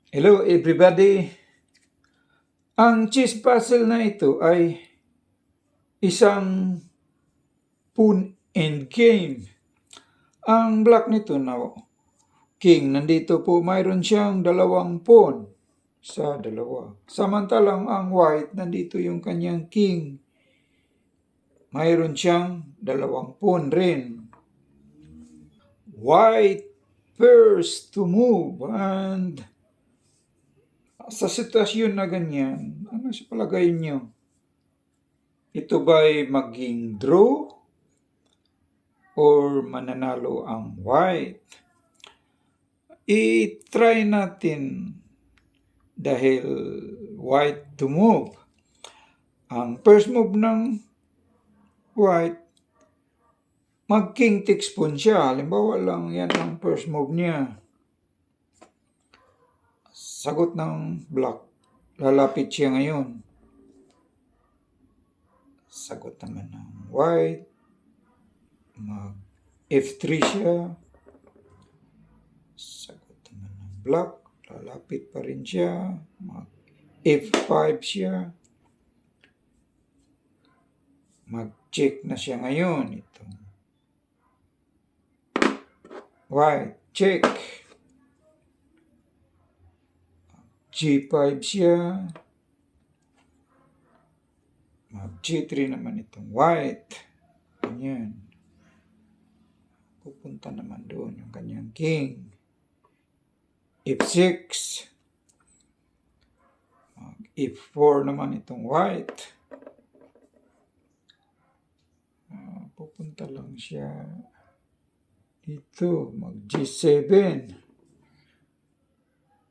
Hello everybody! Ang chess puzzle na ito ay isang pawn and game. Ang block nito na king, nandito po mayroon siyang dalawang pawn sa dalawa. Samantalang ang white, nandito yung kanyang king. Mayroon siyang dalawang pawn rin. White first to move, and sa sitwasyon na ganyan, ano sa palagay niyo? Ito ba'y maging draw or mananalo ang white? I-try natin dahil white to move. Ang first move ng white, mag-king takes pawn siya. Halimbawa lang, yan ang first move niya. Sagot ng black, lalapit siya ngayon. Sagot naman ng white, mag f3 siya. Sagot naman ng black, lalapit pa rin siya. Mag f5 siya. Mag-check na siya ngayon. Ito. White, check. G5 siya. Mag-G3 naman itong white. Ganyan. Pupunta naman doon yung kanyang king. F6. Mag-F4 naman itong white. Pupunta lang siya dito. Mag-G7.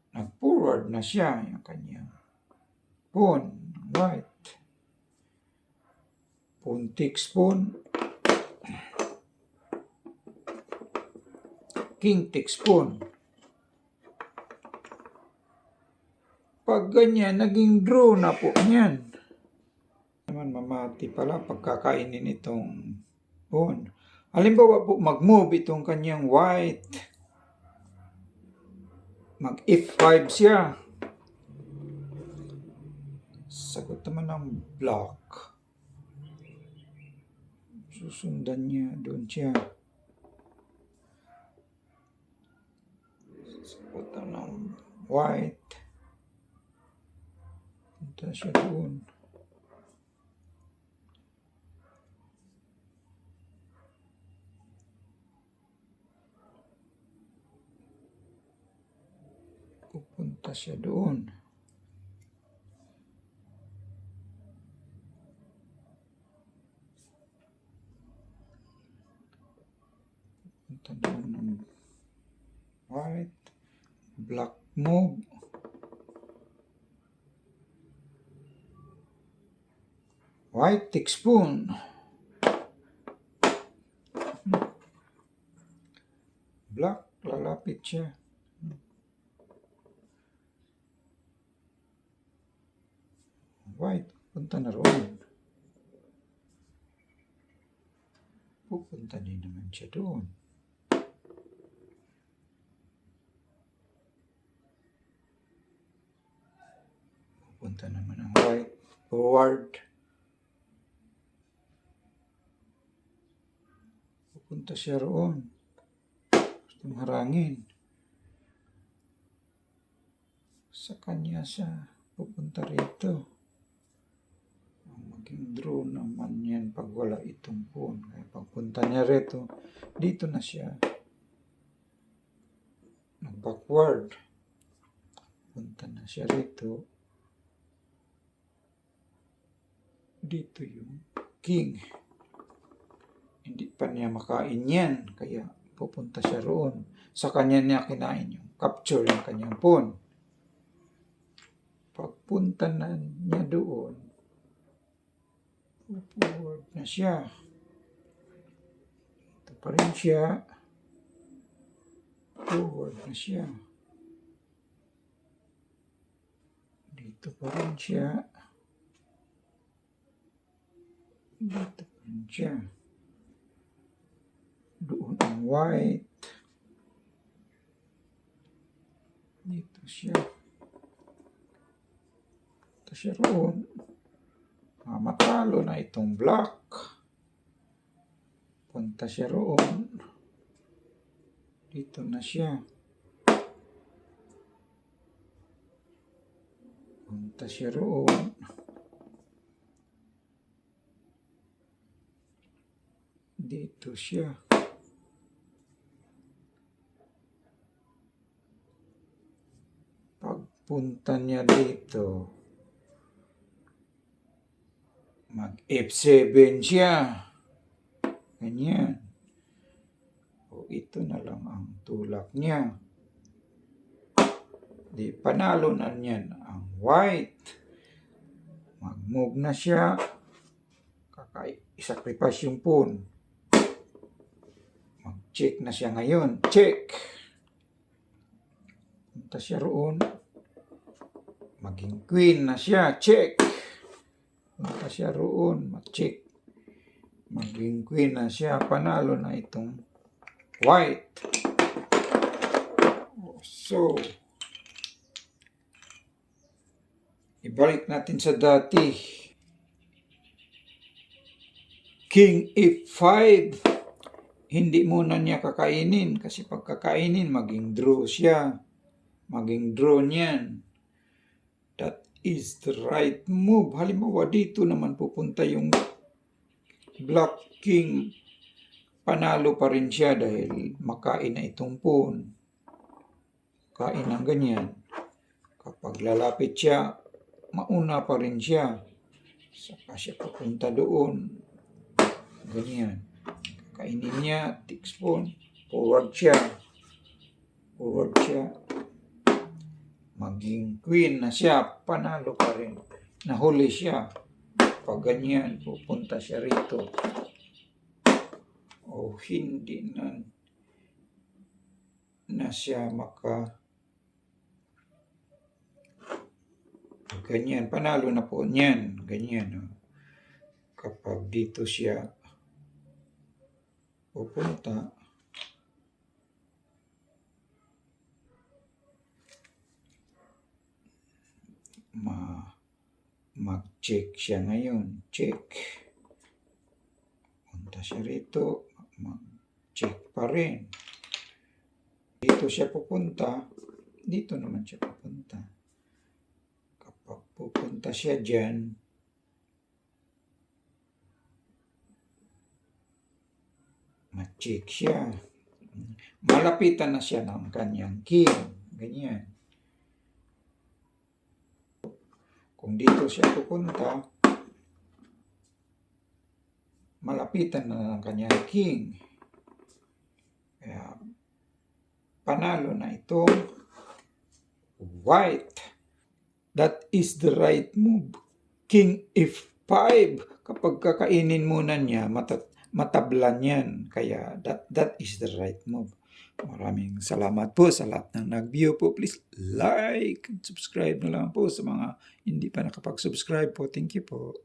Nag-forward na siya yung kanyang pawn. White. Pawn takes pawn. King takes pawn. Pag ganyan, naging draw na po niyan. Naman mamati pala pagkakainin itong pawn. Halimbawa po, mag-move itong kanyang white. Mag F5 siya. Sagot naman ng black. Susundan niya, doon siya. Sagot ng white. Punta siya doon. Pupunta siya doon. Pupunta doon ng white. Black move. White takes pawn. Black, lalapit siya. White, punta na roon. Pupunta din naman siya doon. Pupunta naman ang white. Forward. Pupunta siya roon. Gustong harangin. Sa kanya siya pupunta rito. Maging draw naman yan pag wala itong pawn. Kaya pagpunta niya rito, dito na siya. Backward. Punta na siya rito. Dito yung king. Hindi pa niya makain yan. Kaya pupunta siya roon. Sa kanya niya kinain yung capture yung kanyang pawn. Pagpunta na niya doon, forward na siya. Ito pa rin siya. Forward na siya. Dito pa rin siya. Dito pa rin siya. Doon ang white. Dito siya. siya roon. Matalo na itong black. Punta siya roon. Dito na siya. Punta siya roon. Dito siya. Pagpunta niya dito, mag F7 siya. Ganyan. O ito na lang ang tulak niya. Di panalo na niyan ang white. Mag-move na siya. Sacrifice yung pawn. Mag-check na siya ngayon. Check. Punta siya roon. Maging queen na siya. Check. Punta siya roon. Mag-check. Maging queen na siya. Panalo na itong white. So, ibalik natin sa dati. King F5. Hindi muna niya kakainin kasi pag kakainin, maging draw siya. Maging draw niyan. That is the right move. Halimbawa, dito naman pupunta yung black king. Panalo pa rin siya dahil makain na itong pawn. Kain ng ganyan. Kapag lalapit siya, mauna pa rin siya. Saka siya pupunta doon. Ganyan. Kainin niya, takes pawn, forward siya. Forward siya. Maging queen na siya, panalo pa rin. Nahuli siya. Pag ganyan, pupunta siya rito. O hindi na siya ganyan, panalo na po niyan. Ganyan. Kapag dito siya pupunta, mag-check siya ngayon. Check. Punta siya rito. Mag-check pa rin. Dito siya pupunta. Dito naman siya pupunta. Kapag pupunta siya dyan, mag-check siya. Malapitan na siya ng kanyang king. Ganyan. Kung dito siya pupunta, malapitan na ng kanyang king. Kaya, panalo na itong white. That is the right move. King F5. Kapag kakainin muna niya, matablan yan. Kaya that is the right move. Maraming salamat po sa lahat ng nag-view po. Please like and subscribe na lang po sa mga hindi pa nakapag-subscribe po. Thank you po.